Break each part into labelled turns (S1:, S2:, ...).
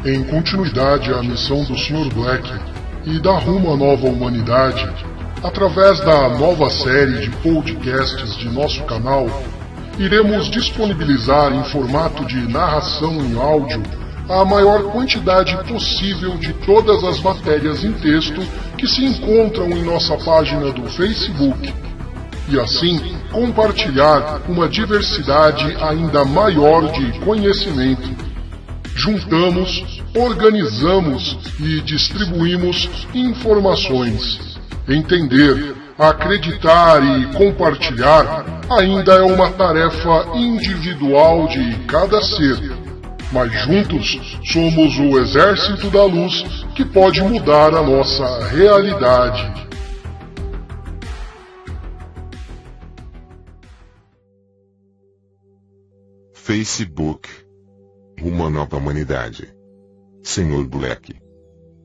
S1: Em continuidade à missão do Sr. Black e dar rumo à nova humanidade, através da nova série de podcasts de nosso canal, iremos disponibilizar em formato de narração em áudio a maior quantidade possível de todas as matérias em texto que se encontram em nossa página do Facebook, e assim compartilhar uma diversidade ainda maior de conhecimento. Juntamos, organizamos e distribuímos informações. Entender, acreditar e compartilhar ainda é uma tarefa individual de cada ser. Mas juntos somos o exército da luz que pode mudar a nossa realidade.
S2: Facebook. Uma nova humanidade. Sr. Black.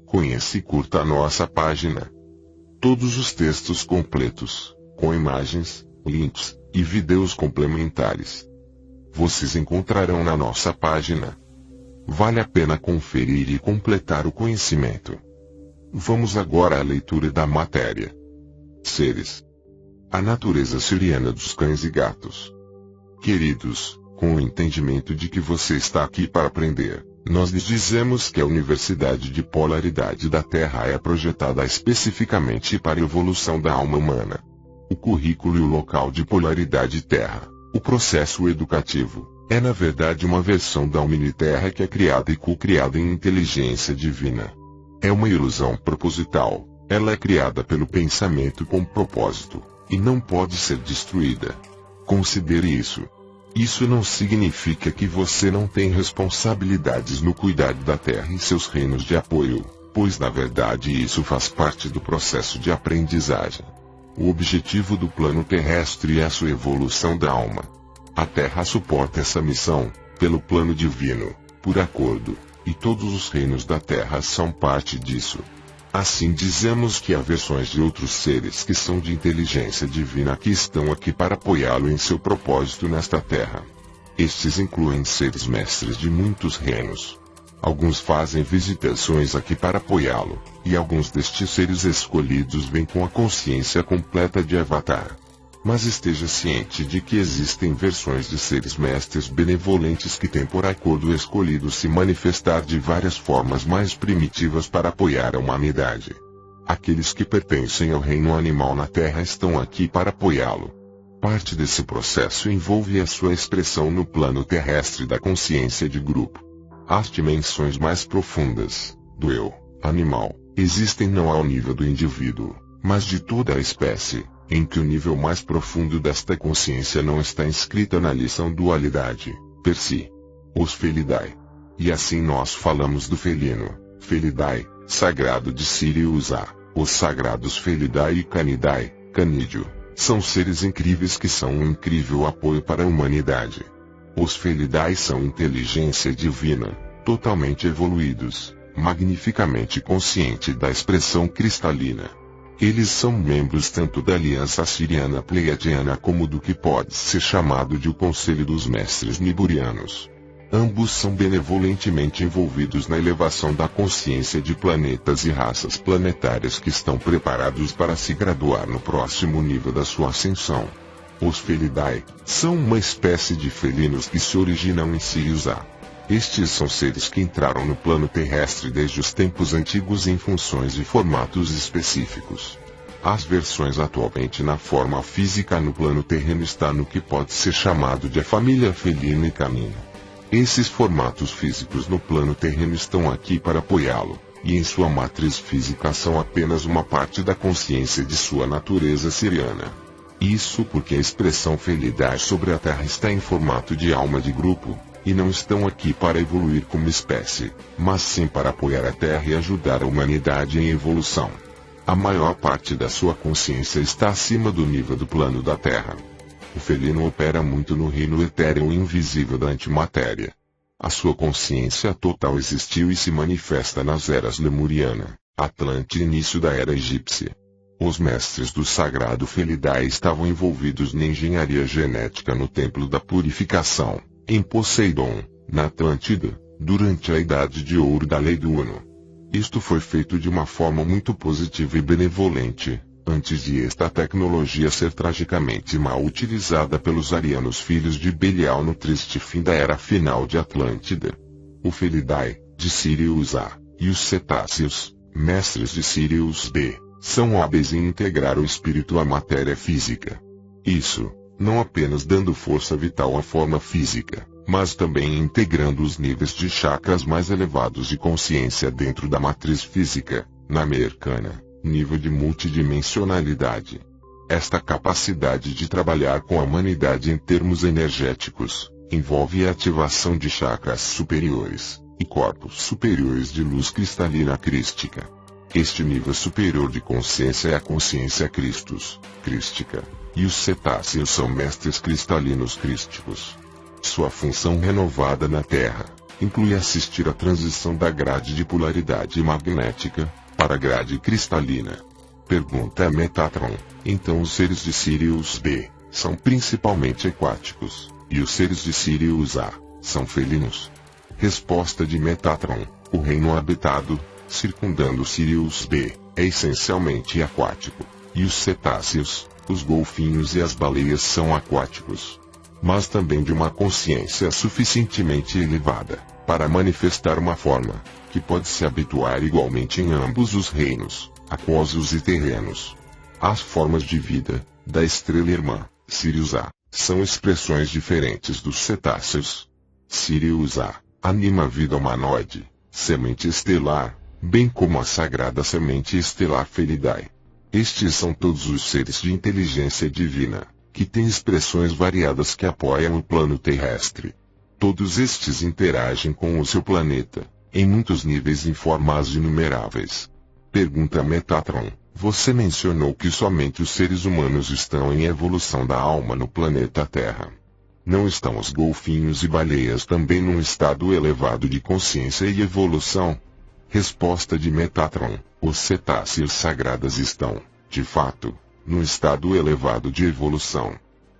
S2: Conheça e curta a nossa página. Todos os textos completos, com imagens, links e vídeos complementares, vocês encontrarão na nossa página. Vale a pena conferir e completar o conhecimento. Vamos agora à leitura da matéria. Seres. A natureza siriana dos cães e gatos. Queridos, com o entendimento de que você está aqui para aprender, nós lhes dizemos que a Universidade de Polaridade da Terra é projetada especificamente para a evolução da alma humana. O currículo e o local de Polaridade Terra, o processo educativo, é na verdade uma versão da Omniterra que é criada e co-criada em inteligência divina. É uma ilusão proposital, ela é criada pelo pensamento com propósito, e não pode ser destruída. Considere isso. Isso não significa que você não tem responsabilidades no cuidado da Terra e seus reinos de apoio, pois na verdade isso faz parte do processo de aprendizagem. O objetivo do plano terrestre é a sua evolução da alma. A Terra suporta essa missão, pelo plano divino, por acordo, e todos os reinos da Terra são parte disso. Assim dizemos que há versões de outros seres que são de inteligência divina que estão aqui para apoiá-lo em seu propósito nesta Terra. Estes incluem seres mestres de muitos reinos. Alguns fazem visitações aqui para apoiá-lo, e alguns destes seres escolhidos vêm com a consciência completa de Avatar. Mas esteja ciente de que existem versões de seres mestres benevolentes que têm por acordo escolhido se manifestar de várias formas mais primitivas para apoiar a humanidade. Aqueles que pertencem ao reino animal na Terra estão aqui para apoiá-lo. Parte desse processo envolve a sua expressão no plano terrestre da consciência de grupo. As dimensões mais profundas, do eu, animal, existem não ao nível do indivíduo, mas de toda a espécie, em que o nível mais profundo desta consciência não está inscrita na lição dualidade, per si. Os Felidae. E assim nós falamos do felino, Felidae, sagrado de Sirius-A, os sagrados Felidae e Canidae, Canídeo, são seres incríveis que são um incrível apoio para a humanidade. Os Felidae são inteligência divina, totalmente evoluídos, magnificamente consciente da expressão cristalina. Eles são membros tanto da Aliança Siriana Pleiadiana como do que pode ser chamado de o Conselho dos Mestres Niburianos. Ambos são benevolentemente envolvidos na elevação da consciência de planetas e raças planetárias que estão preparados para se graduar no próximo nível da sua ascensão. Os Felidae são uma espécie de felinos que se originam em Sirius-A. Estes são seres que entraram no plano terrestre desde os tempos antigos em funções e formatos específicos. As versões atualmente na forma física no plano terreno está no que pode ser chamado de a família felina e canina. Esses formatos físicos no plano terreno estão aqui para apoiá-lo, e em sua matriz física são apenas uma parte da consciência de sua natureza siriana. Isso porque a expressão Felidae sobre a Terra está em formato de alma de grupo, e não estão aqui para evoluir como espécie, mas sim para apoiar a Terra e ajudar a humanidade em evolução. A maior parte da sua consciência está acima do nível do plano da Terra. O felino opera muito no reino etéreo e invisível da antimatéria. A sua consciência total existiu e se manifesta nas eras Lemuriana, Atlante e início da Era Egípcia. Os mestres do sagrado Felidae estavam envolvidos na engenharia genética no Templo da Purificação, em Poseidon, na Atlântida, durante a Idade de Ouro da Lei do Uno. Isto foi feito de uma forma muito positiva e benevolente, antes de esta tecnologia ser tragicamente mal utilizada pelos arianos filhos de Belial no triste fim da era final de Atlântida. O Felidae, de Sirius A, e os cetáceos, mestres de Sirius B, são hábeis em integrar o espírito à matéria física. Isso, não apenas dando força vital à forma física, mas também integrando os níveis de chakras mais elevados de consciência dentro da matriz física, na Mercana, nível de multidimensionalidade. Esta capacidade de trabalhar com a humanidade em termos energéticos, envolve a ativação de chakras superiores, e corpos superiores de luz cristalina crística. Este nível superior de consciência é a consciência Christus, crística, e os cetáceos são mestres cristalinos crísticos. Sua função renovada na Terra inclui assistir à transição da grade de polaridade magnética para a grade cristalina. Pergunta a Metatron: então os seres de Sirius B são principalmente aquáticos, e os seres de Sirius A são felinos? Resposta de Metatron: o reino habitado, circundando Sirius B, é essencialmente aquático, e os cetáceos, os golfinhos e as baleias são aquáticos, mas também de uma consciência suficientemente elevada para manifestar uma forma que pode se habituar igualmente em ambos os reinos, aquosos e terrenos. As formas de vida da estrela irmã, Sirius A, são expressões diferentes dos cetáceos. Sirius A anima a vida humanoide, semente estelar, bem como a sagrada semente estelar Felidae. Estes são todos os seres de inteligência divina, que têm expressões variadas que apoiam o plano terrestre. Todos estes interagem com o seu planeta, em muitos níveis em formas inumeráveis. Pergunta Metatron: você mencionou que somente os seres humanos estão em evolução da alma no planeta Terra. Não estão os golfinhos e baleias também num estado elevado de consciência e evolução? Resposta de Metatron: os cetáceos sagrados estão, de fato, num estado elevado de evolução.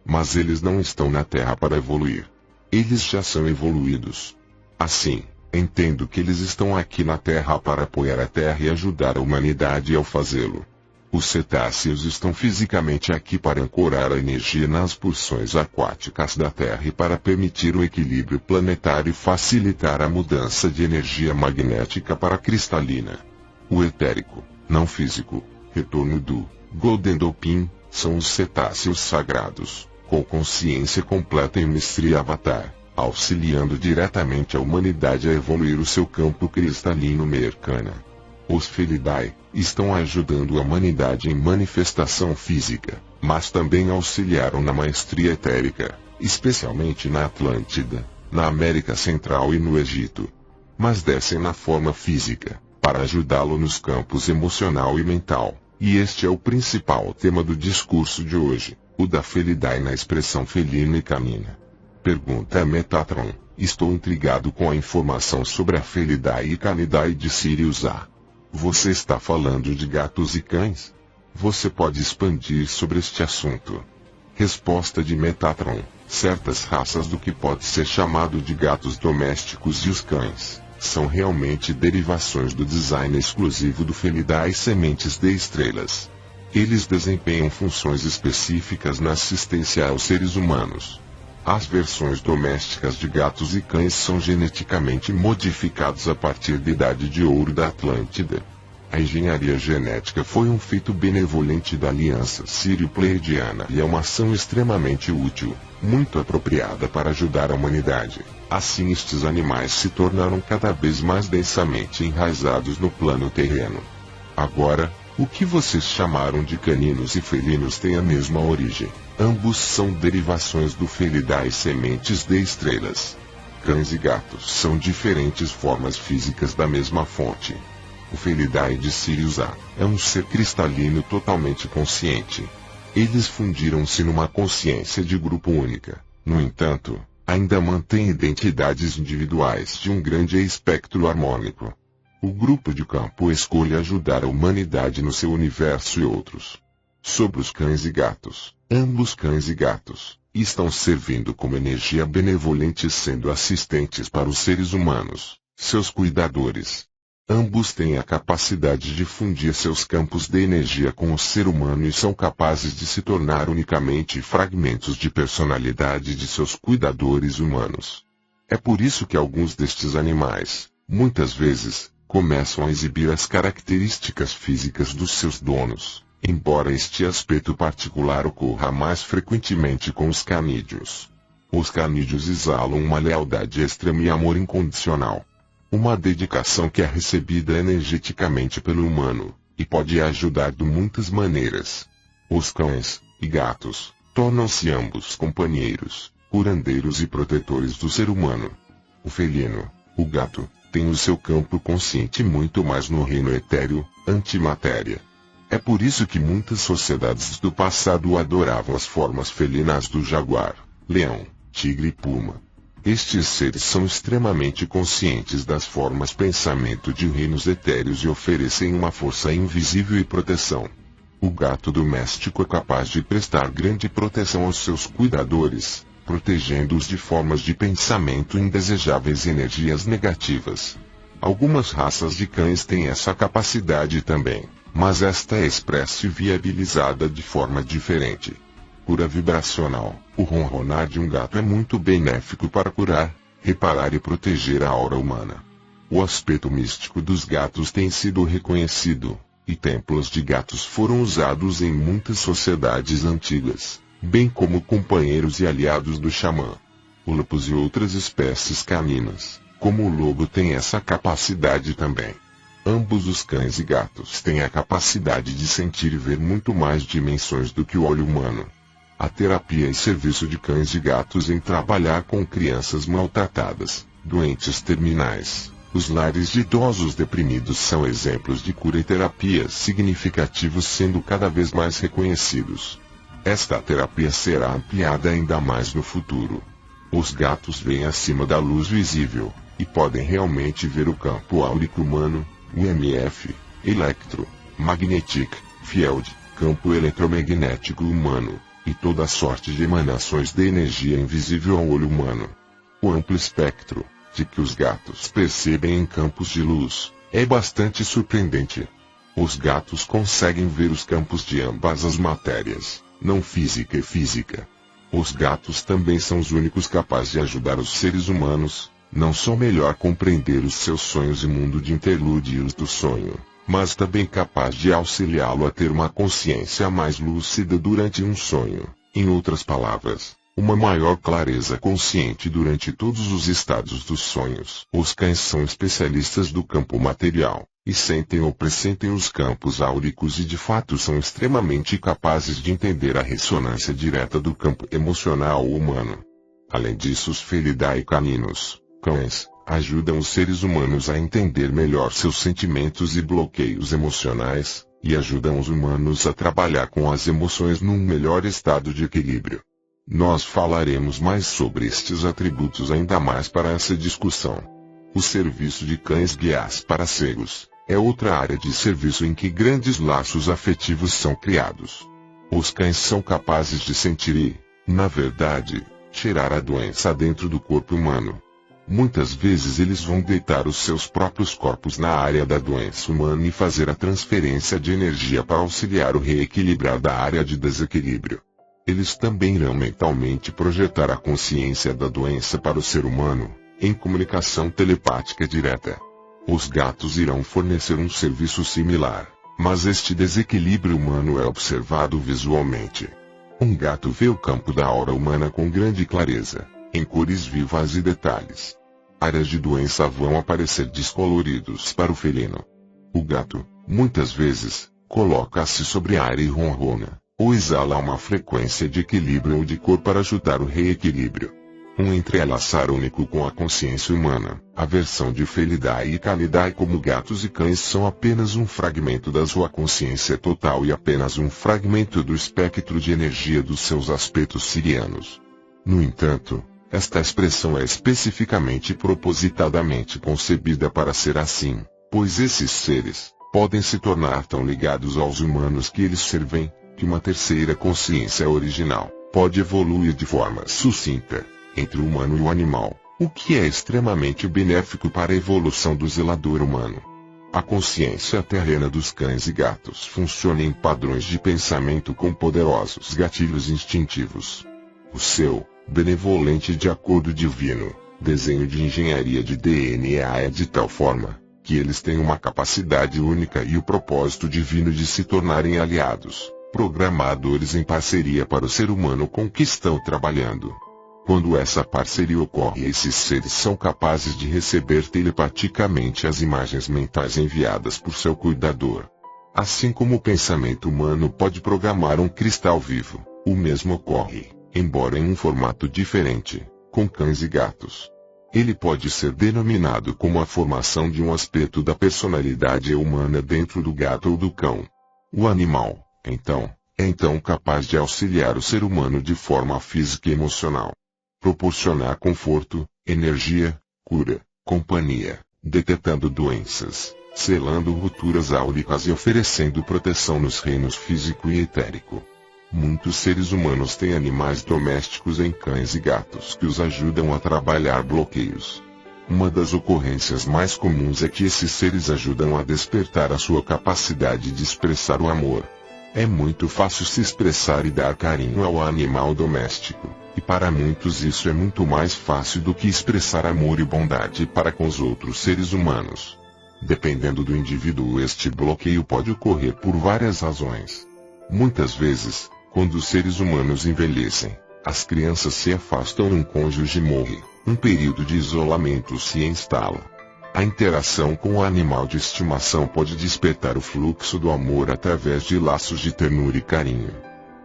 S2: Mas eles não estão na Terra para evoluir. Eles já são evoluídos. Assim, entendo que eles estão aqui na Terra para apoiar a Terra e ajudar a humanidade ao fazê-lo. Os cetáceos estão fisicamente aqui para ancorar a energia nas porções aquáticas da Terra e para permitir o equilíbrio planetário e facilitar a mudança de energia magnética para a cristalina. O etérico, não físico, retorno do Golden Dopin, são os cetáceos sagrados, com consciência completa e mestria avatar, auxiliando diretamente a humanidade a evoluir o seu campo cristalino Mercana. Os Felidae estão ajudando a humanidade em manifestação física, mas também auxiliaram na maestria etérica, especialmente na Atlântida, na América Central e no Egito. Mas descem na forma física, para ajudá-lo nos campos emocional e mental, e este é o principal tema do discurso de hoje, o da Felidae na expressão felina e canina. Pergunta a Metatron: estou intrigado com a informação sobre a Felidae e Canidae de Sirius A. Você está falando de gatos e cães? Você pode expandir sobre este assunto? Resposta de Metatron: certas raças do que pode ser chamado de gatos domésticos e os cães são realmente derivações do design exclusivo do Felidae Sementes de Estrelas. Eles desempenham funções específicas na assistência aos seres humanos. As versões domésticas de gatos e cães são geneticamente modificados a partir da Idade de Ouro da Atlântida. A engenharia genética foi um feito benevolente da Aliança Sírio-Pleiadiana e é uma ação extremamente útil, muito apropriada para ajudar a humanidade. Assim estes animais se tornaram cada vez mais densamente enraizados no plano terreno. Agora, o que vocês chamaram de caninos e felinos tem a mesma origem. Ambos são derivações do Felidae Sementes de Estrelas. Cães e gatos são diferentes formas físicas da mesma fonte. O Felidae de Sirius A é um ser cristalino totalmente consciente. Eles fundiram-se numa consciência de grupo única. No entanto, ainda mantêm identidades individuais de um grande espectro harmônico. O grupo de campo escolhe ajudar a humanidade no seu universo e outros. Sobre os cães e gatos, ambos cães e gatos e estão servindo como energia benevolente, sendo assistentes para os seres humanos, seus cuidadores. Ambos têm a capacidade de fundir seus campos de energia com o ser humano e são capazes de se tornar unicamente fragmentos de personalidade de seus cuidadores humanos. É por isso que alguns destes animais, muitas vezes, começam a exibir as características físicas dos seus donos, embora este aspecto particular ocorra mais frequentemente com os canídeos. Os canídeos exalam uma lealdade extrema e amor incondicional. Uma dedicação que é recebida energeticamente pelo humano, e pode ajudar de muitas maneiras. Os cães e gatos tornam-se ambos companheiros, curandeiros e protetores do ser humano. O felino, o gato, tem o seu campo consciente muito mais no reino etéreo, antimatéria. É por isso que muitas sociedades do passado adoravam as formas felinas do jaguar, leão, tigre e puma. Estes seres são extremamente conscientes das formas pensamento de reinos etéreos e oferecem uma força invisível e proteção. O gato doméstico é capaz de prestar grande proteção aos seus cuidadores, protegendo-os de formas de pensamento indesejáveis e energias negativas. Algumas raças de cães têm essa capacidade também, mas esta é expressa e viabilizada de forma diferente. Cura vibracional. O ronronar de um gato é muito benéfico para curar, reparar e proteger a aura humana. O aspecto místico dos gatos tem sido reconhecido, e templos de gatos foram usados em muitas sociedades antigas, bem como companheiros e aliados do xamã. Lupus e outras espécies caninas, como o lobo, têm essa capacidade também. Ambos os cães e gatos têm a capacidade de sentir e ver muito mais dimensões do que o olho humano. A terapia e serviço de cães e gatos em trabalhar com crianças maltratadas, doentes terminais, os lares de idosos deprimidos são exemplos de cura e terapia significativos, sendo cada vez mais reconhecidos. Esta terapia será ampliada ainda mais no futuro. Os gatos veem acima da luz visível, e podem realmente ver o campo áurico humano, o EMF, electro, magnetic, field, campo eletromagnético humano, e toda sorte de emanações de energia invisível ao olho humano. O amplo espectro, de que os gatos percebem em campos de luz, é bastante surpreendente. Os gatos conseguem ver os campos de ambas as matérias, não física e física. Os gatos também são os únicos capazes de ajudar os seres humanos, não só melhor compreender os seus sonhos e mundo de interlúdios do sonho, mas também capaz de auxiliá-lo a ter uma consciência mais lúcida durante um sonho, em outras palavras, uma maior clareza consciente durante todos os estados dos sonhos. Os cães são especialistas do campo material, e sentem ou pressentem os campos áuricos e de fato são extremamente capazes de entender a ressonância direta do campo emocional humano. Além disso, os felidae caninos, cães, ajudam os seres humanos a entender melhor seus sentimentos e bloqueios emocionais, e ajudam os humanos a trabalhar com as emoções num melhor estado de equilíbrio. Nós falaremos mais sobre estes atributos ainda mais para essa discussão. O serviço de cães guias para cegos é outra área de serviço em que grandes laços afetivos são criados. Os cães são capazes de sentir e, na verdade, tirar a doença dentro do corpo humano. Muitas vezes eles vão deitar os seus próprios corpos na área da doença humana e fazer a transferência de energia para auxiliar o reequilibrar da área de desequilíbrio. Eles também irão mentalmente projetar a consciência da doença para o ser humano, em comunicação telepática direta. Os gatos irão fornecer um serviço similar, mas este desequilíbrio humano é observado visualmente. Um gato vê o campo da aura humana com grande clareza, em cores vivas e detalhes. Áreas de doença vão aparecer descoloridos para o felino. O gato, muitas vezes, coloca-se sobre a área e ronrona, ou exala uma frequência de equilíbrio ou de cor para ajudar o reequilíbrio. Um entrelaçar único com a consciência humana. A versão de Felidae e Canidae como gatos e cães são apenas um fragmento da sua consciência total e apenas um fragmento do espectro de energia dos seus aspectos sirianos. No entanto, esta expressão é especificamente e propositadamente concebida para ser assim, pois esses seres podem se tornar tão ligados aos humanos que eles servem, que uma terceira consciência original pode evoluir de forma sucinta entre o humano e o animal, o que é extremamente benéfico para a evolução do zelador humano. A consciência terrena dos cães e gatos funciona em padrões de pensamento com poderosos gatilhos instintivos. O seu benevolente de acordo divino desenho de engenharia de DNA é de tal forma que eles têm uma capacidade única e o propósito divino de se tornarem aliados, programadores em parceria para o ser humano com que estão trabalhando. Quando essa parceria ocorre, esses seres são capazes de receber telepaticamente as imagens mentais enviadas por seu cuidador. Assim como o pensamento humano pode programar um cristal vivo, o mesmo ocorre, embora em um formato diferente, com cães e gatos. Ele pode ser denominado como a formação de um aspecto da personalidade humana dentro do gato ou do cão. O animal, então, é capaz de auxiliar o ser humano de forma física e emocional. Proporcionar conforto, energia, cura, companhia, detectando doenças, selando rupturas áuricas e oferecendo proteção nos reinos físico e etérico. Muitos seres humanos têm animais domésticos em cães e gatos que os ajudam a trabalhar bloqueios. Uma das ocorrências mais comuns é que esses seres ajudam a despertar a sua capacidade de expressar o amor. É muito fácil se expressar e dar carinho ao animal doméstico, e para muitos isso é muito mais fácil do que expressar amor e bondade para com os outros seres humanos. Dependendo do indivíduo, este bloqueio pode ocorrer por várias razões. Muitas vezes, quando os seres humanos envelhecem, as crianças se afastam e um cônjuge morre, um período de isolamento se instala. A interação com o animal de estimação pode despertar o fluxo do amor através de laços de ternura e carinho.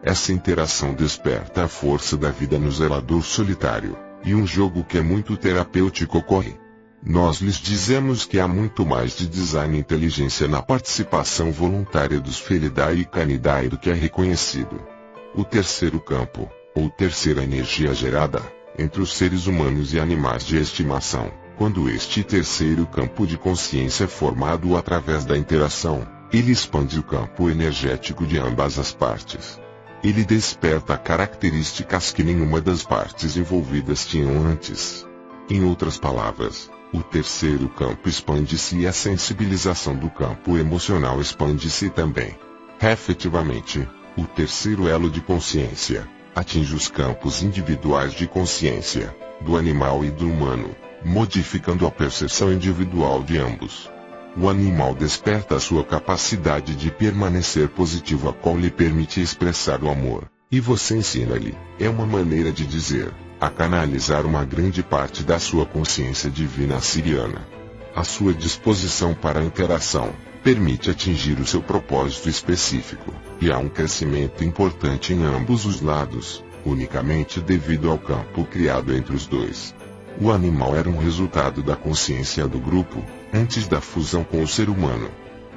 S2: Essa interação desperta a força da vida no zelador solitário, e um jogo que é muito terapêutico ocorre. Nós lhes dizemos que há muito mais de design e inteligência na participação voluntária dos Felidae e Canidae do que é reconhecido. O terceiro campo, ou terceira energia gerada, entre os seres humanos e animais de estimação, quando este terceiro campo de consciência é formado através da interação, ele expande o campo energético de ambas as partes. Ele desperta características que nenhuma das partes envolvidas tinham antes. Em outras palavras, o terceiro campo expande-se e a sensibilização do campo emocional expande-se também. Efetivamente, o terceiro elo de consciência atinge os campos individuais de consciência, do animal e do humano, modificando a percepção individual de ambos. O animal desperta a sua capacidade de permanecer positivo, a qual lhe permite expressar o amor, e você ensina-lhe, é uma maneira de dizer, a canalizar uma grande parte da sua consciência divina siriana. A sua disposição para a interação permite atingir o seu propósito específico, e há um crescimento importante em ambos os lados, unicamente devido ao campo criado entre os dois. O animal era um resultado da consciência do grupo, antes da fusão com o ser humano.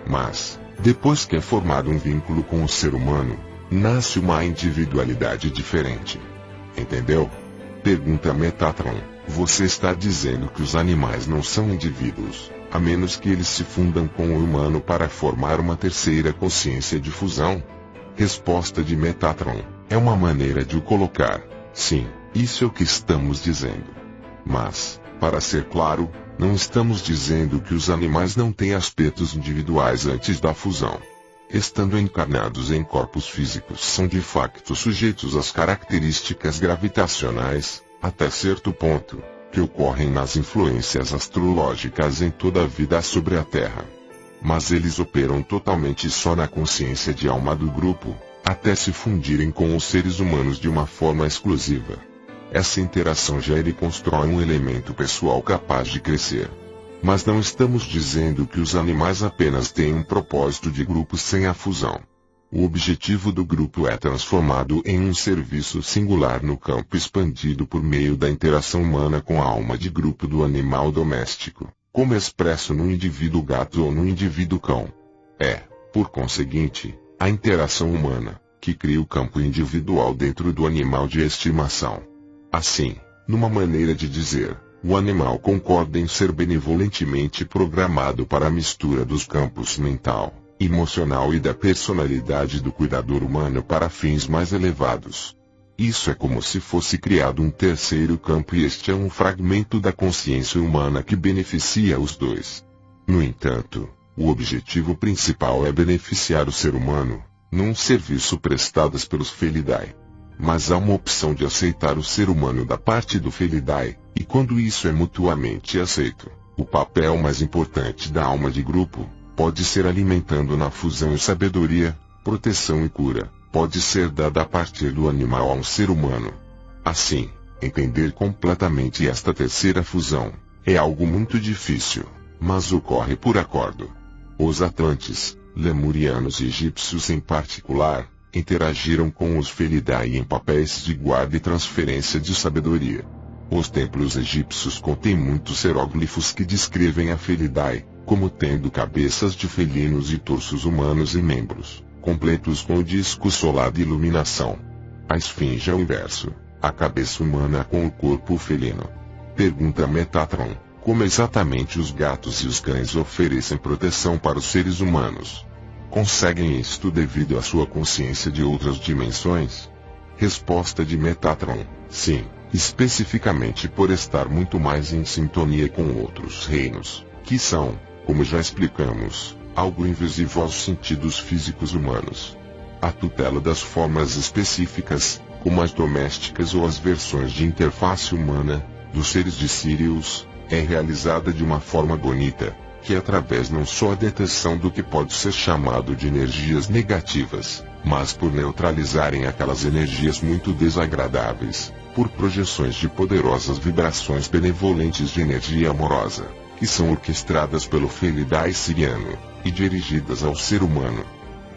S2: Mas, depois que é formado um vínculo com o ser humano, nasce uma individualidade diferente. Entendeu? Pergunta Metatron: você está dizendo que os animais não são indivíduos, a menos que eles se fundam com o humano para formar uma terceira consciência de fusão? Resposta de Metatron: é uma maneira de o colocar. Sim, isso é o que estamos dizendo. Mas, para ser claro, não estamos dizendo que os animais não têm aspectos individuais antes da fusão. Estando encarnados em corpos físicos, são de facto sujeitos às características gravitacionais, até certo ponto, que ocorrem nas influências astrológicas em toda a vida sobre a Terra. Mas eles operam totalmente só na consciência de alma do grupo, até se fundirem com os seres humanos de uma forma exclusiva. Essa interação gera e constrói um elemento pessoal capaz de crescer. Mas não estamos dizendo que os animais apenas têm um propósito de grupo sem a fusão. O objetivo do grupo é transformado em um serviço singular no campo expandido por meio da interação humana com a alma de grupo do animal doméstico, como expresso no indivíduo gato ou no indivíduo cão. É, por conseguinte, a interação humana, que cria o campo individual dentro do animal de estimação. Assim, numa maneira de dizer, o animal concorda em ser benevolentemente programado para a mistura dos campos mental, emocional e da personalidade do cuidador humano para fins mais elevados. Isso é como se fosse criado um terceiro campo e este é um fragmento da consciência humana que beneficia os dois. No entanto, o objetivo principal é beneficiar o ser humano, num serviço prestado pelos Felidae. Mas há uma opção de aceitar o ser humano da parte do Felidae, e quando isso é mutuamente aceito, o papel mais importante da alma de grupo pode ser alimentando na fusão e sabedoria, proteção e cura, pode ser dada a partir do animal a um ser humano. Assim, entender completamente esta terceira fusão é algo muito difícil, mas ocorre por acordo. Os atlantes, lemurianos e egípcios em particular, interagiram com os Felidae em papéis de guarda e transferência de sabedoria. Os templos egípcios contêm muitos hieróglifos que descrevem a Felidae como tendo cabeças de felinos e torsos humanos e membros completos com o disco solar de iluminação. A esfinge é o inverso, a cabeça humana com o corpo felino. Pergunta Metatron: como exatamente os gatos e os cães oferecem proteção para os seres humanos? Conseguem isto devido à sua consciência de outras dimensões? Resposta de Metatron: sim, especificamente por estar muito mais em sintonia com outros reinos, que são, como já explicamos, algo invisível aos sentidos físicos humanos. A tutela das formas específicas, como as domésticas ou as versões de interface humana, dos seres de Sirius, é realizada de uma forma bonita, que através não só a detecção do que pode ser chamado de energias negativas, mas por neutralizarem aquelas energias muito desagradáveis, por projeções de poderosas vibrações benevolentes de energia amorosa, que são orquestradas pelo Felidae siriano, e dirigidas ao ser humano.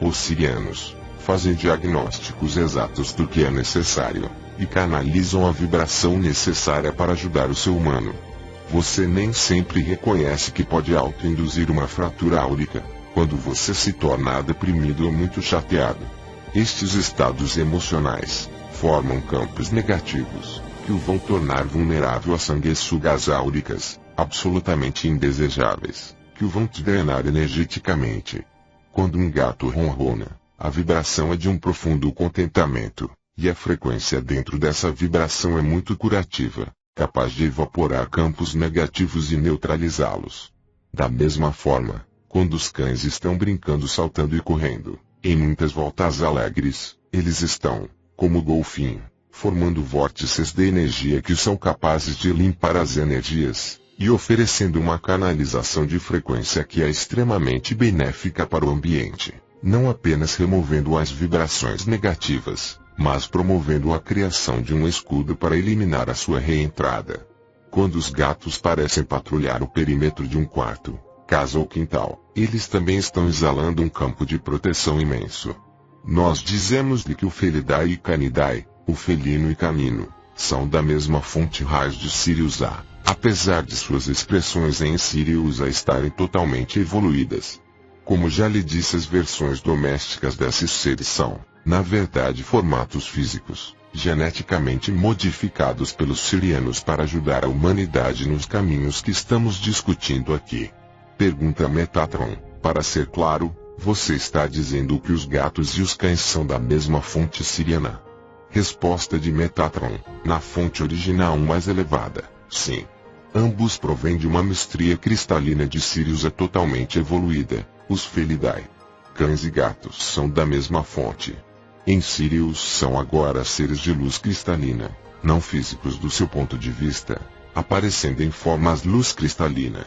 S2: Os sirianos fazem diagnósticos exatos do que é necessário, e canalizam a vibração necessária para ajudar o ser humano. Você nem sempre reconhece que pode autoinduzir uma fratura áurica, quando você se torna deprimido ou muito chateado. Estes estados emocionais formam campos negativos, que o vão tornar vulnerável a sanguessugas áuricas, absolutamente indesejáveis, que o vão te drenar energeticamente. Quando um gato ronrona, a vibração é de um profundo contentamento, e a frequência dentro dessa vibração é muito curativa, capaz de evaporar campos negativos e neutralizá-los. Da mesma forma, quando os cães estão brincando, saltando e correndo, em muitas voltas alegres, eles estão, como golfinho, formando vórtices de energia que são capazes de limpar as energias, e oferecendo uma canalização de frequência que é extremamente benéfica para o ambiente, não apenas removendo as vibrações negativas, mas promovendo a criação de um escudo para eliminar a sua reentrada. Quando os gatos parecem patrulhar o perímetro de um quarto, casa ou quintal, eles também estão exalando um campo de proteção imenso. Nós dizemos-lhe que o Felidae e Canidae, o felino e canino, são da mesma fonte raiz de Sirius A, apesar de suas expressões em Sirius A estarem totalmente evoluídas. Como já lhe disse, as versões domésticas desses seres são, na verdade, formatos físicos, geneticamente modificados pelos sirianos para ajudar a humanidade nos caminhos que estamos discutindo aqui. Pergunta Metatron: para ser claro, você está dizendo que os gatos e os cães são da mesma fonte siriana? Resposta de Metatron: na fonte original mais elevada, sim. Ambos provêm de uma mestria cristalina de Sirius A totalmente evoluída, os Felidae. Cães e gatos são da mesma fonte. Em Sirius são agora seres de luz cristalina, não físicos do seu ponto de vista, aparecendo em formas luz cristalina.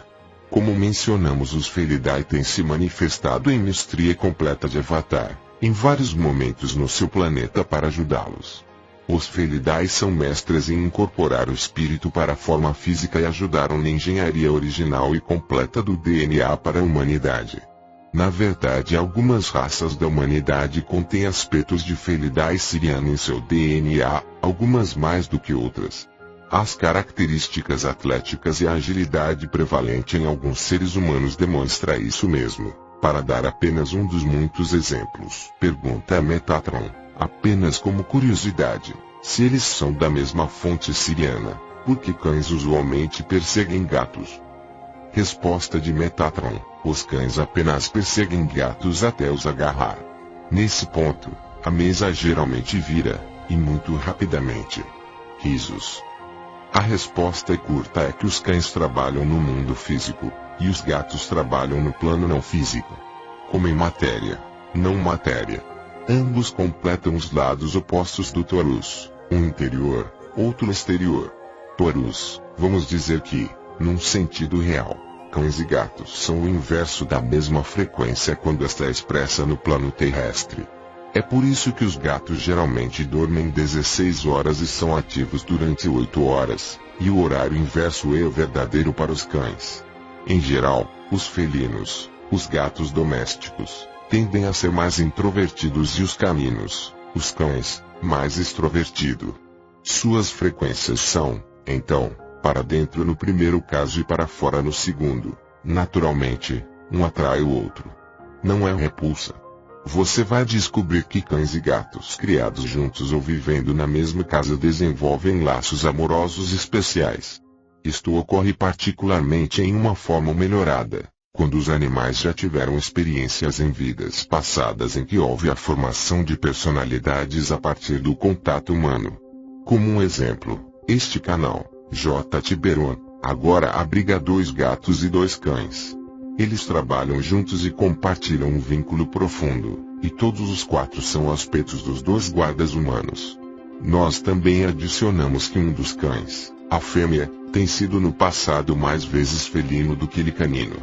S2: Como mencionamos, os Felidae têm se manifestado em mestria completa de Avatar, em vários momentos no seu planeta para ajudá-los. Os Felidae são mestres em incorporar o espírito para a forma física e ajudaram na engenharia original e completa do DNA para a humanidade. Na verdade, algumas raças da humanidade contêm aspectos de Felidae siriano em seu DNA, algumas mais do que outras. As características atléticas e a agilidade prevalente em alguns seres humanos demonstra isso mesmo, para dar apenas um dos muitos exemplos. Pergunta Metatron: apenas como curiosidade, se eles são da mesma fonte siriana, por que cães usualmente perseguem gatos? Resposta de Metatron: os cães apenas perseguem gatos até os agarrar. Nesse ponto, a mesa geralmente vira, e muito rapidamente. Risos. A resposta curta é que os cães trabalham no mundo físico, e os gatos trabalham no plano não físico. Como em matéria, não matéria. Ambos completam os lados opostos do torus, um interior, outro exterior. Torus, vamos dizer que, num sentido real, cães e gatos são o inverso da mesma frequência quando esta é expressa no plano terrestre. É por isso que os gatos geralmente dormem 16 horas e são ativos durante 8 horas, e o horário inverso é o verdadeiro para os cães. Em geral, os felinos, os gatos domésticos, tendem a ser mais introvertidos e os caninos, os cães, mais extrovertidos. Suas frequências são, então, para dentro no primeiro caso e para fora no segundo. Naturalmente, um atrai o outro. Não é repulsa. Você vai descobrir que cães e gatos criados juntos ou vivendo na mesma casa desenvolvem laços amorosos especiais. Isto ocorre particularmente em uma forma melhorada, quando os animais já tiveram experiências em vidas passadas em que houve a formação de personalidades a partir do contato humano. Como um exemplo, este canal, J. Tiberon, agora abriga 2 gatos e 2 cães. Eles trabalham juntos e compartilham um vínculo profundo, e todos os 4 são aspectos dos 2 guardas humanos. Nós também adicionamos que um dos cães, a fêmea, tem sido no passado mais vezes felino do que canino.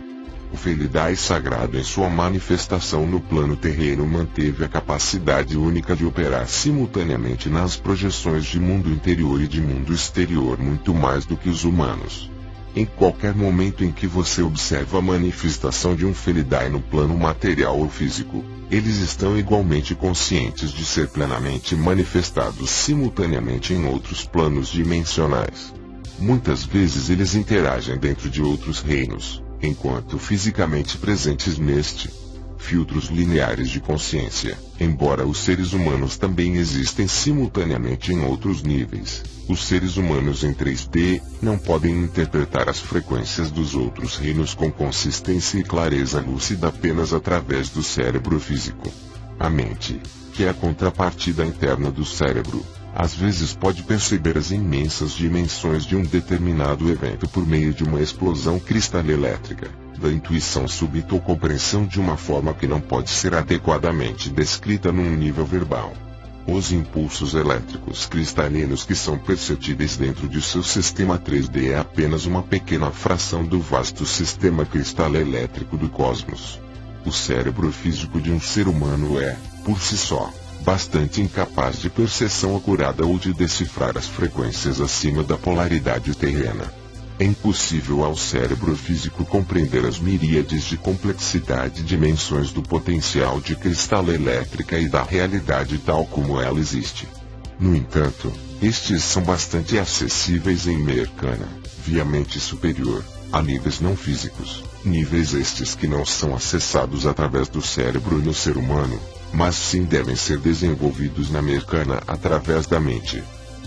S2: O felidai sagrado em sua manifestação no plano terreno manteve a capacidade única de operar simultaneamente nas projeções de mundo interior e de mundo exterior muito mais do que os humanos. Em qualquer momento em que você observa a manifestação de um felidai no plano material ou físico, eles estão igualmente conscientes de ser plenamente manifestados simultaneamente em outros planos dimensionais. Muitas vezes eles interagem dentro de outros reinos, enquanto fisicamente presentes neste. Filtros lineares de consciência, embora os seres humanos também existem simultaneamente em outros níveis. Os seres humanos em 3D não podem interpretar as frequências dos outros reinos com consistência e clareza lúcida apenas através do cérebro físico. A mente, que é a contrapartida interna do cérebro, às vezes pode perceber as imensas dimensões de um determinado evento por meio de uma explosão cristalelétrica, da intuição súbita ou compreensão de uma forma que não pode ser adequadamente descrita num nível verbal. Os impulsos elétricos cristalinos que são perceptíveis dentro de seu sistema 3D é apenas uma pequena fração do vasto sistema cristalelétrico do cosmos. O cérebro físico de um ser humano é, por si só, bastante incapaz de percepção acurada ou de decifrar as frequências acima da polaridade terrena. É impossível ao cérebro físico compreender as miríades de complexidade e dimensões do potencial de cristalelétrica e da realidade tal como ela existe. No entanto, estes são bastante acessíveis em Mercana, via mente superior, a níveis não físicos, níveis estes que não são acessados através do cérebro no ser humano, mas sim devem ser desenvolvidos na Mercana através da mente.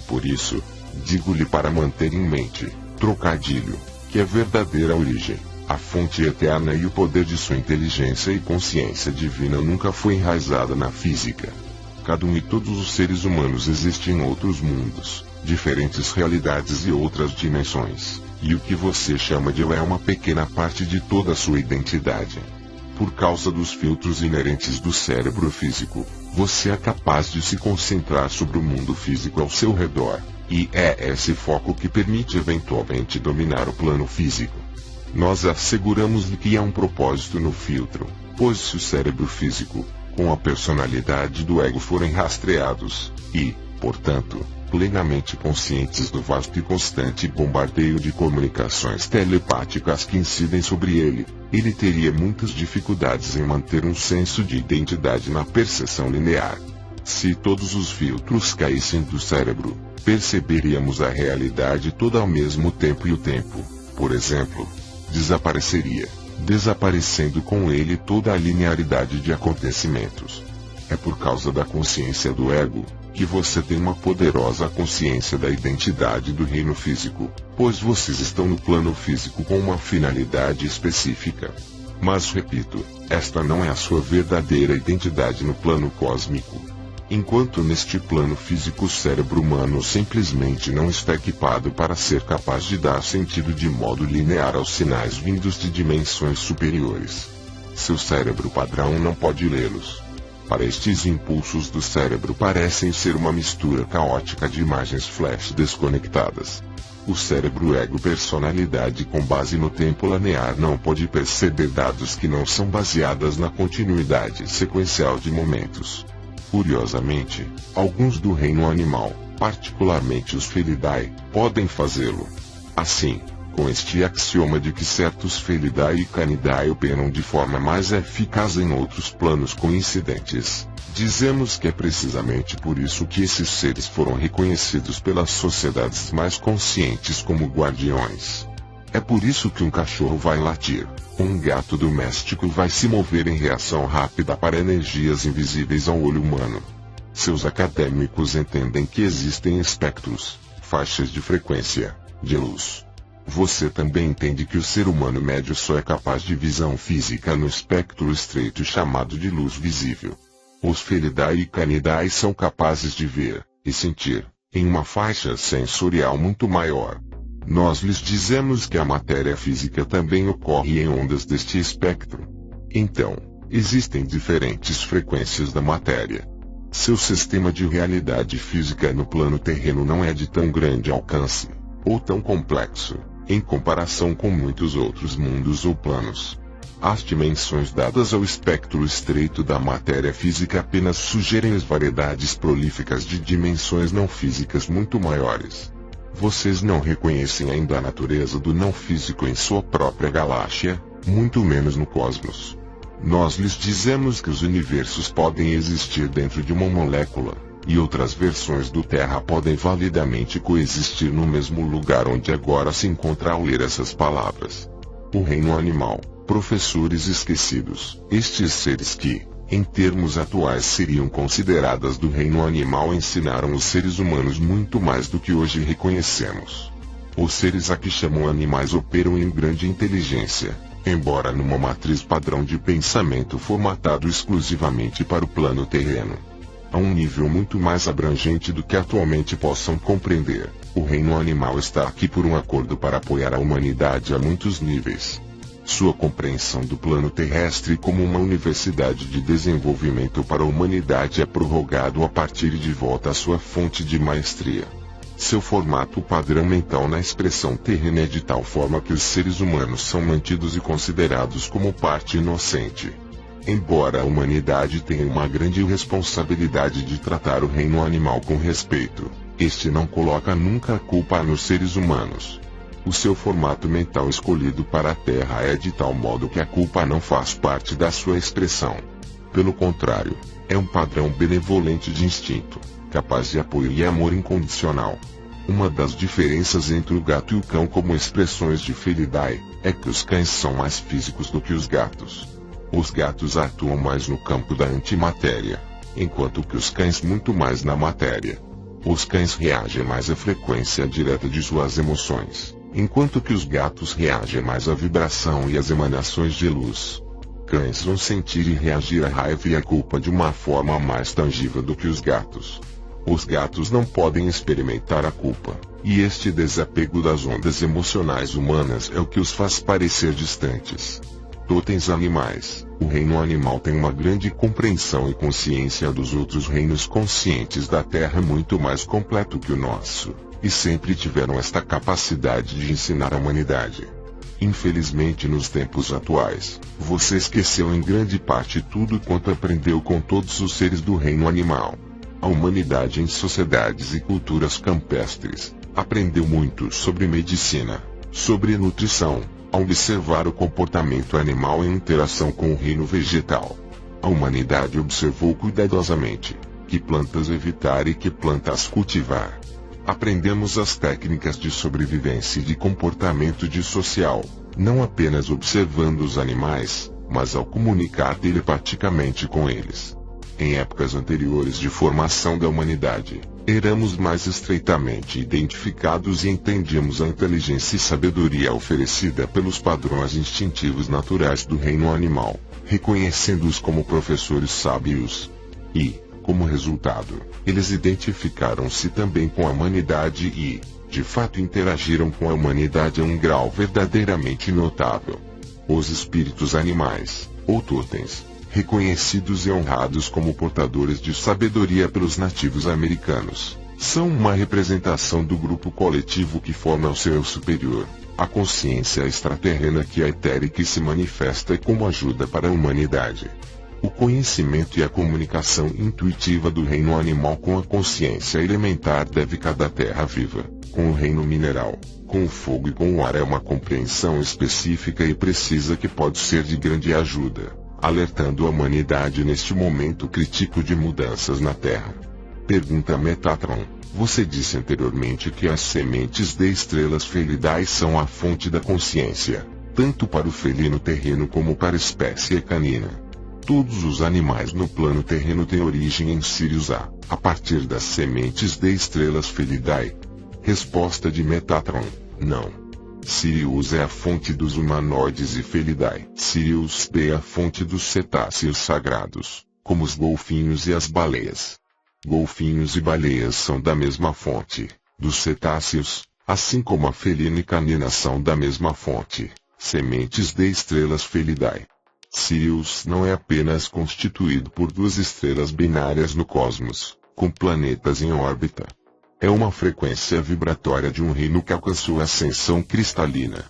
S2: Por isso, digo-lhe para manter em mente, trocadilho, que a verdadeira origem, a fonte eterna e o poder de sua inteligência e consciência divina nunca foi enraizada na física. Cada um e todos os seres humanos existem em outros mundos, diferentes realidades e outras dimensões, e o que você chama de eu é uma pequena parte de toda a sua identidade. Por causa dos filtros inerentes do cérebro físico, você é capaz de se concentrar sobre o mundo físico ao seu redor. E é esse foco que permite eventualmente dominar o plano físico. Nós asseguramos-lhe que há um propósito no filtro, pois se o cérebro físico, com a personalidade do ego forem rastreados, e, portanto, plenamente conscientes do vasto e constante bombardeio de comunicações telepáticas que incidem sobre ele, ele teria muitas dificuldades em manter um senso de identidade na percepção linear. Se todos os filtros caíssem do cérebro, perceberíamos a realidade toda ao mesmo tempo e o tempo, por exemplo, desapareceria, desaparecendo com ele toda a linearidade de acontecimentos. É por causa da consciência do ego, que você tem uma poderosa consciência da identidade do reino físico, pois vocês estão no plano físico com uma finalidade específica. Mas repito, esta não é a sua verdadeira identidade no plano cósmico. Enquanto neste plano físico o cérebro humano simplesmente não está equipado para ser capaz de dar sentido de modo linear aos sinais vindos de dimensões superiores. Seu cérebro padrão não pode lê-los. Para estes impulsos do cérebro parecem ser uma mistura caótica de imagens flash desconectadas. O cérebro ego-personalidade com base no tempo linear não pode perceber dados que não são baseadas na continuidade sequencial de momentos. Curiosamente, alguns do reino animal, particularmente os Felidae, podem fazê-lo. Assim, com este axioma de que certos Felidae e Canidae operam de forma mais eficaz em outros planos coincidentes, dizemos que é precisamente por isso que esses seres foram reconhecidos pelas sociedades mais conscientes como guardiões. É por isso que um cachorro vai latir, um gato doméstico vai se mover em reação rápida para energias invisíveis ao olho humano. Seus acadêmicos entendem que existem espectros, faixas de frequência, de luz. Você também entende que o ser humano médio só é capaz de visão física no espectro estreito chamado de luz visível. Os Felidae e Canidae são capazes de ver, e sentir, em uma faixa sensorial muito maior. Nós lhes dizemos que a matéria física também ocorre em ondas deste espectro. Então, existem diferentes frequências da matéria. Seu sistema de realidade física no plano terreno não é de tão grande alcance, ou tão complexo, em comparação com muitos outros mundos ou planos. As dimensões dadas ao espectro estreito da matéria física apenas sugerem as variedades prolíficas de dimensões não físicas muito maiores. Vocês não reconhecem ainda a natureza do não físico em sua própria galáxia, muito menos no cosmos. Nós lhes dizemos que os universos podem existir dentro de uma molécula, e outras versões do Terra podem validamente coexistir no mesmo lugar onde agora se encontra ao ler essas palavras. O reino animal, professores esquecidos, estes seres que, em termos atuais seriam consideradas do reino animal, ensinaram os seres humanos muito mais do que hoje reconhecemos. Os seres a que chamam animais operam em grande inteligência, embora numa matriz padrão de pensamento formatado exclusivamente para o plano terreno. A um nível muito mais abrangente do que atualmente possam compreender, o reino animal está aqui por um acordo para apoiar a humanidade a muitos níveis. Sua compreensão do plano terrestre como uma universidade de desenvolvimento para a humanidade é prorrogado a partir de volta à sua fonte de maestria. Seu formato padrão mental na expressão terrena é de tal forma que os seres humanos são mantidos e considerados como parte inocente. Embora a humanidade tenha uma grande responsabilidade de tratar o reino animal com respeito, este não coloca nunca a culpa nos seres humanos. O seu formato mental escolhido para a Terra é de tal modo que a culpa não faz parte da sua expressão. Pelo contrário, é um padrão benevolente de instinto, capaz de apoio e amor incondicional. Uma das diferenças entre o gato e o cão como expressões de Felidae, é que os cães são mais físicos do que os gatos. Os gatos atuam mais no campo da antimatéria, enquanto que os cães muito mais na matéria. Os cães reagem mais à frequência direta de suas emoções, enquanto que os gatos reagem mais à vibração e às emanações de luz. Cães vão sentir e reagir à raiva e à culpa de uma forma mais tangível do que os gatos. Os gatos não podem experimentar a culpa, e este desapego das ondas emocionais humanas é o que os faz parecer distantes. Totens animais, o reino animal tem uma grande compreensão e consciência dos outros reinos conscientes da Terra muito mais completo que o nosso, e sempre tiveram esta capacidade de ensinar a humanidade. Infelizmente nos tempos atuais, você esqueceu em grande parte tudo quanto aprendeu com todos os seres do reino animal. A humanidade em sociedades e culturas campestres, aprendeu muito sobre medicina, sobre nutrição, ao observar o comportamento animal em interação com o reino vegetal. A humanidade observou cuidadosamente que plantas evitar e que plantas cultivar. Aprendemos as técnicas de sobrevivência e de comportamento social, não apenas observando os animais, mas ao comunicar telepaticamente com eles. Em épocas anteriores de formação da humanidade, éramos mais estreitamente identificados e entendíamos a inteligência e sabedoria oferecida pelos padrões instintivos naturais do reino animal, reconhecendo-os como professores sábios. E, Como resultado, eles identificaram-se também com a humanidade e, de fato, interagiram com a humanidade a um grau verdadeiramente notável. Os espíritos animais, ou totens, reconhecidos e honrados como portadores de sabedoria pelos nativos americanos, são uma representação do grupo coletivo que forma o seu eu superior, a consciência extraterrena que é etérica e se manifesta como ajuda para a humanidade. O conhecimento e a comunicação intuitiva do reino animal com a consciência elementar deve cada terra viva, com o reino mineral, com o fogo e com o ar é uma compreensão específica e precisa que pode ser de grande ajuda, alertando a humanidade neste momento crítico de mudanças na Terra. Pergunta Metatron: você disse anteriormente que as sementes de estrelas Felidae são a fonte da consciência, tanto para o felino terreno como para a espécie canina. Todos os animais no plano terreno têm origem em Sirius a partir das sementes de estrelas Felidae. Resposta de Metatron: não. Sirius é a fonte dos humanoides e Felidae. Sirius B é a fonte dos cetáceos sagrados, como os golfinhos e as baleias. Golfinhos e baleias são da mesma fonte, dos cetáceos, assim como a felina e canina são da mesma fonte, sementes de estrelas Felidae. Sirius não é apenas constituído por duas estrelas binárias no cosmos, com planetas em órbita. É uma frequência vibratória de um reino que alcançou a ascensão cristalina.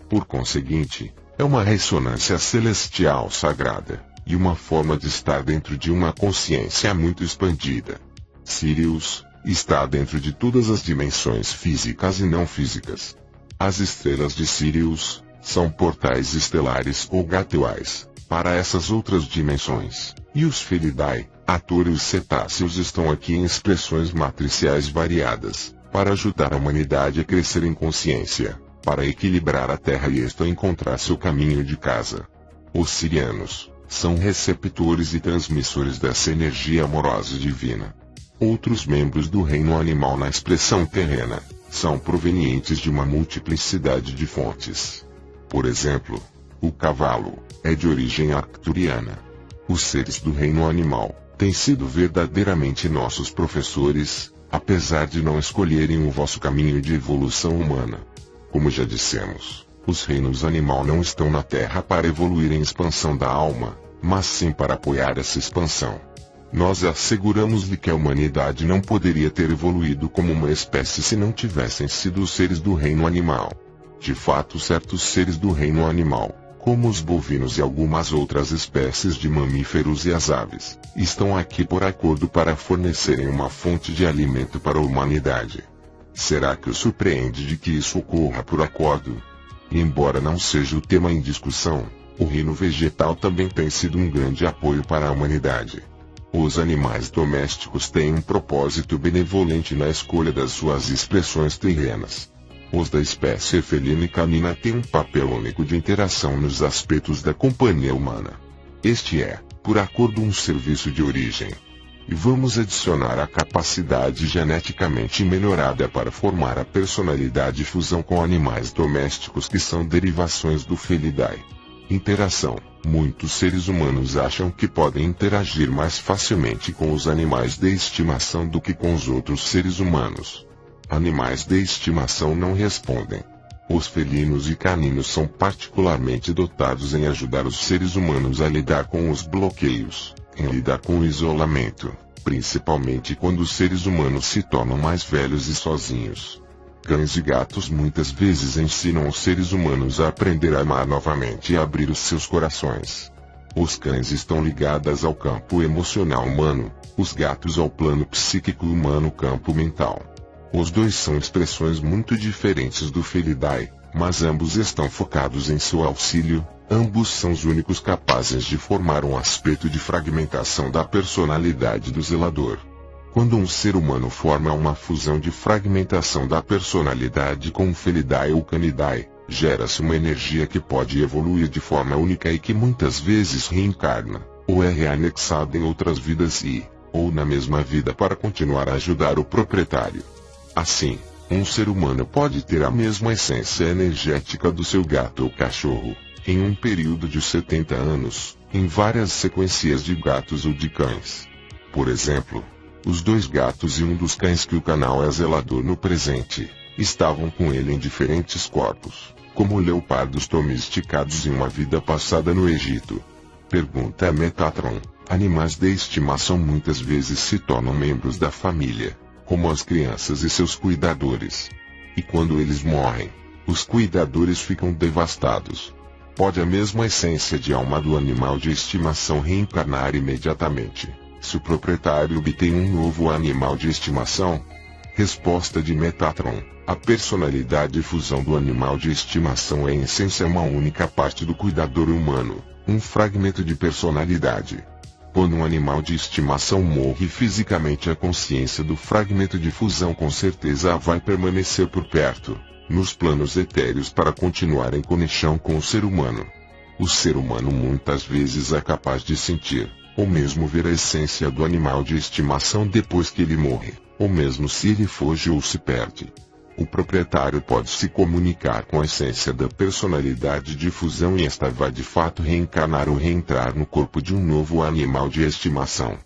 S2: Por conseguinte, é uma ressonância celestial sagrada, e uma forma de estar dentro de uma consciência muito expandida. Sirius está dentro de todas as dimensões físicas e não físicas. As estrelas de Sirius são portais estelares ou gatewais para essas outras dimensões, e os Felidae, Hathor e os cetáceos estão aqui em expressões matriciais variadas, para ajudar a humanidade a crescer em consciência, para equilibrar a Terra e esta encontrar seu caminho de casa. Os sirianos são receptores e transmissores dessa energia amorosa e divina. Outros membros do reino animal na expressão terrena são provenientes de uma multiplicidade de fontes. Por exemplo, o cavalo é de origem arcturiana. Os seres do reino animal têm sido verdadeiramente nossos professores, apesar de não escolherem o vosso caminho de evolução humana. Como já dissemos, os reinos animal não estão na Terra para evoluir em expansão da alma, mas sim para apoiar essa expansão. Nós asseguramos-lhe que a humanidade não poderia ter evoluído como uma espécie se não tivessem sido os seres do reino animal. De fato, certos seres do reino animal, como os bovinos e algumas outras espécies de mamíferos e as aves, estão aqui por acordo para fornecerem uma fonte de alimento para a humanidade. Será que o surpreende de que isso ocorra por acordo? Embora não seja o tema em discussão, o reino vegetal também tem sido um grande apoio para a humanidade. Os animais domésticos têm um propósito benevolente na escolha das suas expressões terrenas. Os da espécie felina e canina têm um papel único de interação nos aspectos da companhia humana. Este é, por acordo, um serviço de origem. E vamos adicionar a capacidade geneticamente melhorada para formar a personalidade e fusão com animais domésticos que são derivações do Felidae. Interação. Muitos seres humanos acham que podem interagir mais facilmente com os animais de estimação do que com os outros seres humanos. Animais de estimação não respondem. Os felinos e caninos são particularmente dotados em ajudar os seres humanos a lidar com os bloqueios, em lidar com o isolamento, principalmente quando os seres humanos se tornam mais velhos e sozinhos. Cães e gatos muitas vezes ensinam os seres humanos a aprender a amar novamente e a abrir os seus corações. Os cães estão ligados ao campo emocional humano, os gatos ao plano psíquico humano, campo mental. Os dois são expressões muito diferentes do Felidae, mas ambos estão focados em seu auxílio, ambos são os únicos capazes de formar um aspecto de fragmentação da personalidade do zelador. Quando um ser humano forma uma fusão de fragmentação da personalidade com um Felidae ou Canidae, gera-se uma energia que pode evoluir de forma única e que muitas vezes reencarna, ou é reanexada em outras vidas ou na mesma vida para continuar a ajudar o proprietário. Assim, um ser humano pode ter a mesma essência energética do seu gato ou cachorro, em um período de 70 anos, em várias sequências de gatos ou de cães. Por exemplo, os 2 gatos e um dos cães que o canal é zelador no presente, estavam com ele em diferentes corpos, como leopardos domesticados em uma vida passada no Egito. Pergunta a Metatron: animais de estimação muitas vezes se tornam membros da família, como as crianças e seus cuidadores. E quando eles morrem, os cuidadores ficam devastados. Pode a mesma essência de alma do animal de estimação reencarnar imediatamente, se o proprietário obtém um novo animal de estimação? Resposta de Metatron: a personalidade e fusão do animal de estimação é em essência uma única parte do cuidador humano, um fragmento de personalidade. Quando um animal de estimação morre fisicamente, a consciência do fragmento de fusão com certeza vai permanecer por perto, nos planos etéreos, para continuar em conexão com o ser humano. O ser humano muitas vezes é capaz de sentir, ou mesmo ver a essência do animal de estimação depois que ele morre, ou mesmo se ele foge ou se perde. O proprietário pode se comunicar com a essência da personalidade de fusão e esta vai de fato reencarnar ou reentrar no corpo de um novo animal de estimação.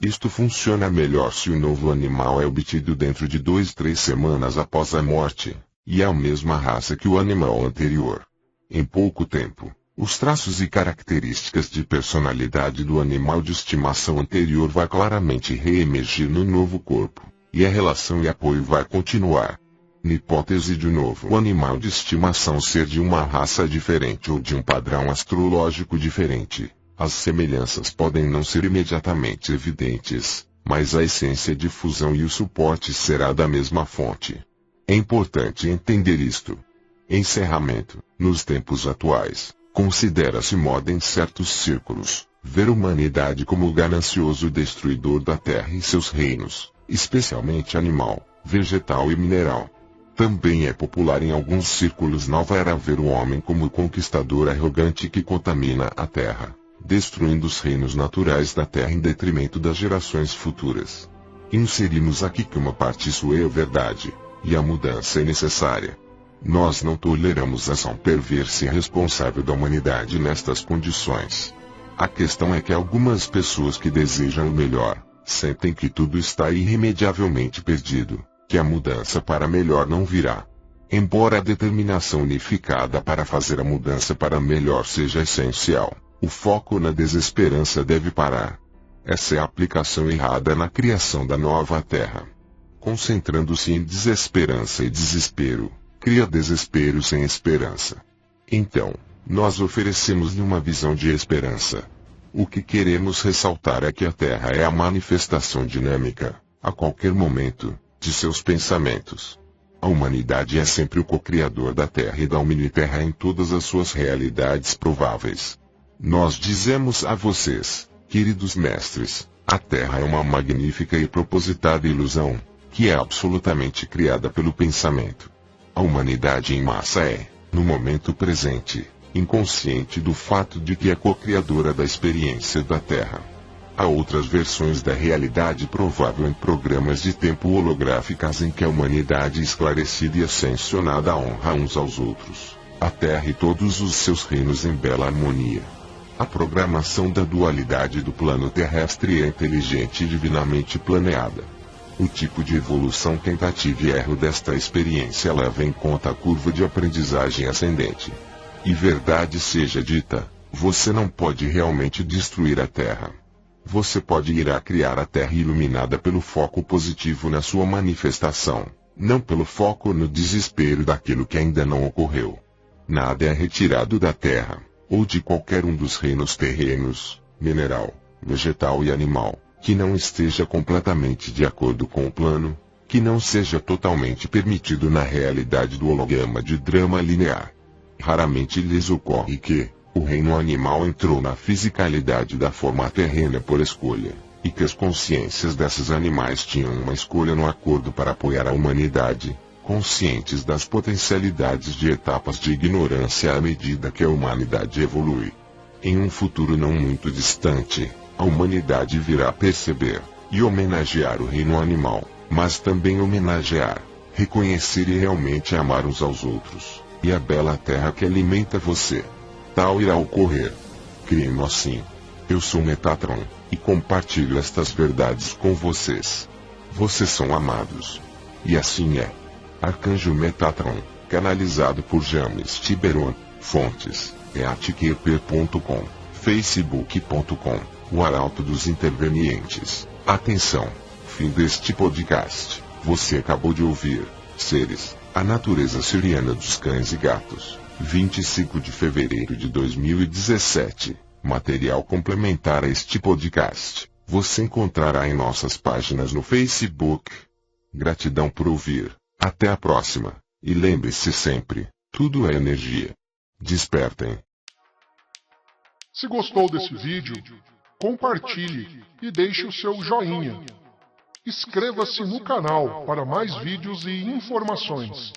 S2: Isto funciona melhor se o novo animal é obtido dentro de 2-3 semanas após a morte, e é a mesma raça que o animal anterior. Em pouco tempo, os traços e características de personalidade do animal de estimação anterior vai claramente reemergir no novo corpo, e a relação e apoio vai continuar. Na hipótese de novo animal de estimação ser de uma raça diferente ou de um padrão astrológico diferente, as semelhanças podem não ser imediatamente evidentes, mas a essência de fusão e o suporte será da mesma fonte. É importante entender isto. Encerramento. Nos tempos atuais, considera-se moda em certos círculos ver a humanidade como o ganancioso destruidor da terra e seus reinos, especialmente animal, vegetal e mineral. Também é popular em alguns círculos nova era ver o homem como o conquistador arrogante que contamina a terra, destruindo os reinos naturais da terra em detrimento das gerações futuras. Inserimos aqui que uma parte isso é verdade, e a mudança é necessária. Nós não toleramos a ação perversa e irresponsável da humanidade nestas condições. A questão é que algumas pessoas que desejam o melhor, sentem que tudo está irremediavelmente perdido, que a mudança para melhor não virá. Embora a determinação unificada para fazer a mudança para melhor seja essencial, o foco na desesperança deve parar. Essa é a aplicação errada na criação da nova terra. Concentrando-se em desesperança e desespero, cria desespero sem esperança. Então, nós oferecemos-lhe uma visão de esperança. O que queremos ressaltar é que a Terra é a manifestação dinâmica, a qualquer momento, de seus pensamentos. A humanidade é sempre o co-criador da Terra e da Omniterra em todas as suas realidades prováveis. Nós dizemos a vocês, queridos mestres, a Terra é uma magnífica e propositada ilusão, que é absolutamente criada pelo pensamento. A humanidade em massa é, no momento presente, inconsciente do fato de que é co-criadora da experiência da Terra. Há outras versões da realidade provável em programas de tempo holográficas em que a humanidade esclarecida e ascensionada honra uns aos outros, a Terra e todos os seus reinos em bela harmonia. A programação da dualidade do plano terrestre é inteligente e divinamente planeada. O tipo de evolução tentativa e erro desta experiência leva em conta a curva de aprendizagem ascendente. E verdade seja dita, você não pode realmente destruir a Terra. Você pode ir a criar a Terra iluminada pelo foco positivo na sua manifestação, não pelo foco no desespero daquilo que ainda não ocorreu. Nada é retirado da Terra, ou de qualquer um dos reinos terrenos, mineral, vegetal e animal, que não esteja completamente de acordo com o plano, que não seja totalmente permitido na realidade do holograma de drama linear. Raramente lhes ocorre que o reino animal entrou na fisicalidade da forma terrena por escolha, e que as consciências desses animais tinham uma escolha no acordo para apoiar a humanidade, conscientes das potencialidades de etapas de ignorância à medida que a humanidade evolui. Em um futuro não muito distante, a humanidade virá perceber e homenagear o reino animal, mas também homenagear, reconhecer e realmente amar uns aos outros, e a bela terra que alimenta você. Tal irá ocorrer. Creio assim. Eu sou Metatron, e compartilho estas verdades com vocês. Vocês são amados. E assim é. Arcanjo Metatron, canalizado por James Tiberon, fontes, eatiqueper.com, facebook.com, o Arauto dos Intervenientes. Atenção! Fim deste podcast. Você acabou de ouvir, Seres, a natureza siriana dos cães e gatos, 25 de fevereiro de 2017. Material complementar a este podcast, você encontrará em nossas páginas no Facebook. Gratidão por ouvir. Até a próxima. E lembre-se sempre, tudo é energia. Despertem.
S1: Se gostou desse vídeo, compartilhe e deixe o seu joinha. Inscreva-se no canal para mais vídeos e informações.